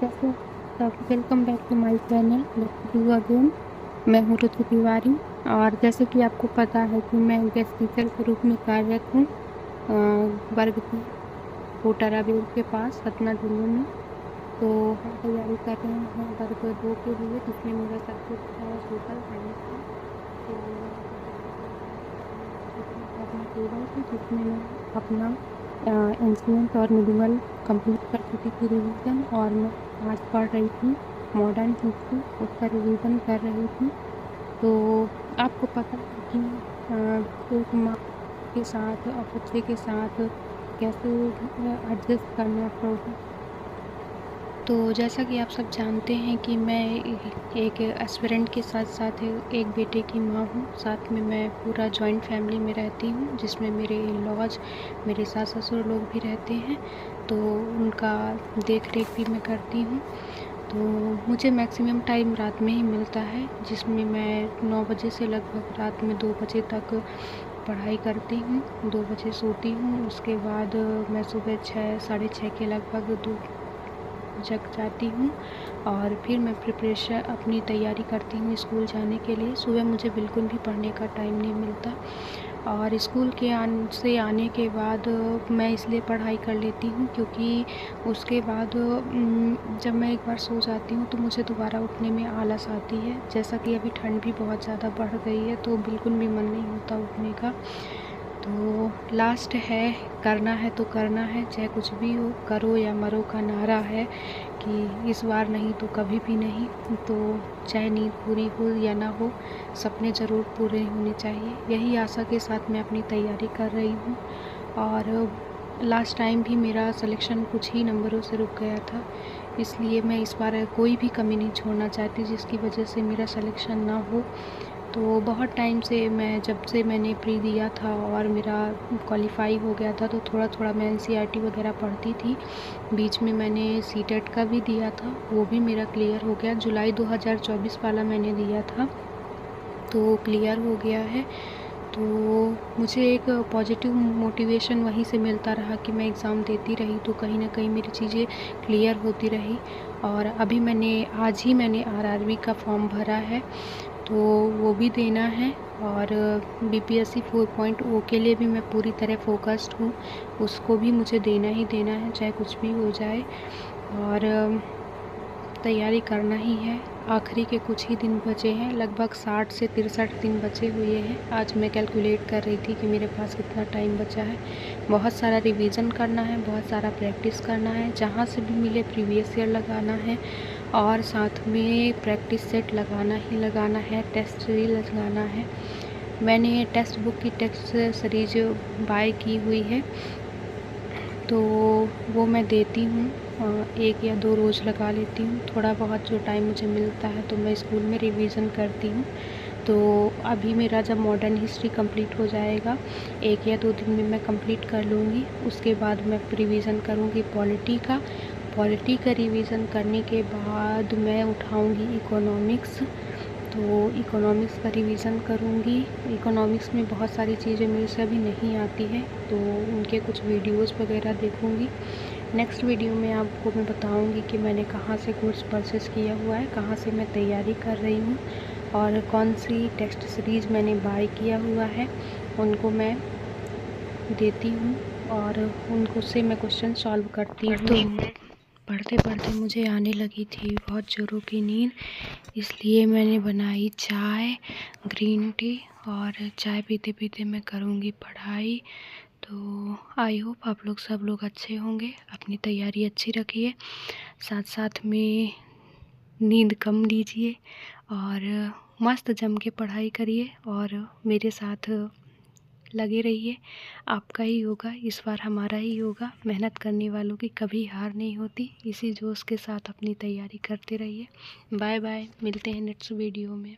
कैसे welcome back to my channel let's do again. मैं हूँ रुचि तिवारी और जैसे कि आपको पता है कि मैं गेस्ट टीचर के रूप में कार्यरत हूँ वर्ग 3 कोटारा बेल के पास सतना जिले में। तो हम तैयारी कर रहे हैं वर्ग 2 के लिए, जिसमें मेरा सब्जेक्ट है सोशल साइंस का। तो जिसमें मैं अपना एंशिएंट और मिनिमल कंप्लीट कर चुकी थी रिवीजन, और मैं आज पढ़ रही थी मॉडर्न हिस्ट्री, उसका रिवीजन कर रही थी। तो आपको पता है कि एक माँ के साथ और बच्चे के साथ कैसे एडजस्ट करना पड़ता। तो जैसा कि आप सब जानते हैं कि मैं एक एस्पिरेंट के साथ साथ एक बेटे की माँ हूँ। साथ में मैं पूरा जॉइंट फैमिली में रहती हूँ, जिसमें मेरे इन-लॉज, मेरे सास ससुर लोग भी रहते हैं। तो उनका देख रेख भी मैं करती हूँ। तो मुझे मैक्सिमम टाइम रात में ही मिलता है, जिसमें मैं 9 बजे से लगभग रात में 2 बजे तक पढ़ाई करती हूँ। 2 बजे सोती हूँ, उसके बाद मैं सुबह 6 साढ़े 6 के लगभग जग जाती हूँ और फिर मैं प्रिपरेशन अपनी तैयारी करती हूँ स्कूल जाने के लिए। सुबह मुझे बिल्कुल भी पढ़ने का टाइम नहीं मिलता, और स्कूल के आने के बाद मैं इसलिए पढ़ाई कर लेती हूँ क्योंकि उसके बाद जब मैं एक बार सो जाती हूँ तो मुझे दोबारा उठने में आलस आती है। जैसा कि अभी ठंड भी बहुत ज़्यादा बढ़ गई है, तो बिल्कुल भी मन नहीं होता उठने का। तो लास्ट है, करना है तो करना है, चाहे कुछ भी हो, करो या मरो का नारा है कि इस बार नहीं तो कभी भी नहीं। तो चाहे नींद पूरी हो या ना हो, सपने ज़रूर पूरे होने चाहिए। यही आशा के साथ मैं अपनी तैयारी कर रही हूँ। और लास्ट टाइम भी मेरा सिलेक्शन कुछ ही नंबरों से रुक गया था, इसलिए मैं इस बार कोई भी कमी नहीं छोड़ना चाहती जिसकी वजह से मेरा सिलेक्शन ना हो। तो बहुत टाइम से जब से मैंने प्री दिया था और मेरा क्वालिफाई हो गया था, तो थोड़ा थोड़ा मैं एनसीईआरटी वगैरह पढ़ती थी। बीच में मैंने सीटेट का भी दिया था, वो भी मेरा क्लियर हो गया। जुलाई 2024 वाला मैंने दिया था, तो क्लियर हो गया है। तो मुझे एक पॉजिटिव मोटिवेशन वहीं से मिलता रहा कि मैं एग्ज़ाम देती रही तो कहीं ना कहीं मेरी चीज़ें क्लियर होती रही। और अभी आज ही मैंने आरआरबी का फॉर्म भरा है, तो वो भी देना है। और बीपीएससी 4.0 के लिए भी मैं पूरी तरह फोकस्ड हूँ, उसको भी मुझे देना ही देना है, चाहे कुछ भी हो जाए। और तैयारी करना ही है। आखिरी के कुछ ही दिन बचे हैं, लगभग 60 से 63 दिन बचे हुए हैं। आज मैं कैलकुलेट कर रही थी कि मेरे पास कितना टाइम बचा है। बहुत सारा रिवीजन करना है, बहुत सारा प्रैक्टिस करना है, जहाँ से भी मिले प्रीवियस ईयर लगाना है, और साथ में प्रैक्टिस सेट लगाना ही लगाना है, टेस्ट सीरीज लगाना है। मैंने टेक्स्ट बुक की टेक्स्ट सीरीज बाय की हुई है, तो वो मैं देती हूँ, 1 या 2 रोज़ लगा लेती हूँ। थोड़ा बहुत जो टाइम मुझे मिलता है तो मैं स्कूल में रिवीजन करती हूँ। तो अभी मेरा जब मॉडर्न हिस्ट्री कंप्लीट हो जाएगा, 1 या 2 दिन में मैं कंप्लीट कर लूँगी। उसके बाद मैं रिवीजन करूँगी पॉलिटी का रिवीजन करने के बाद मैं उठाऊँगी इकोनॉमिक्स। तो इकोनॉमिक्स का रिवीजन करूँगी। इकोनॉमिक्स में बहुत सारी चीज़ें मेरे से अभी नहीं आती हैं, तो उनके कुछ वीडियोस वगैरह देखूँगी। नेक्स्ट वीडियो में आपको मैं बताऊँगी कि मैंने कहाँ से कोर्स परचेस किया हुआ है, कहाँ से मैं तैयारी कर रही हूँ, और कौन सी टेक्स्ट सीरीज़ मैंने बाय किया हुआ है, उनको मैं देती हूँ और उनको से मैं क्वेश्चन सॉल्व करती हूँ। तो पढ़ते पढ़ते मुझे आने लगी थी बहुत ज़ोरों की नींद, इसलिए मैंने बनाई चाय, ग्रीन टी, और चाय पीते पीते मैं करूँगी पढ़ाई। तो आई होप आप लोग सब लोग अच्छे होंगे, अपनी तैयारी अच्छी रखिए, साथ साथ में नींद कम लीजिए, और मस्त जम के पढ़ाई करिए, और मेरे साथ लगे रहिए। आपका ही होगा इस बार, हमारा ही होगा। मेहनत करने वालों की कभी हार नहीं होती। इसी जोश के साथ अपनी तैयारी करते रहिए। बाय बाय, मिलते हैं नेक्स्ट वीडियो में।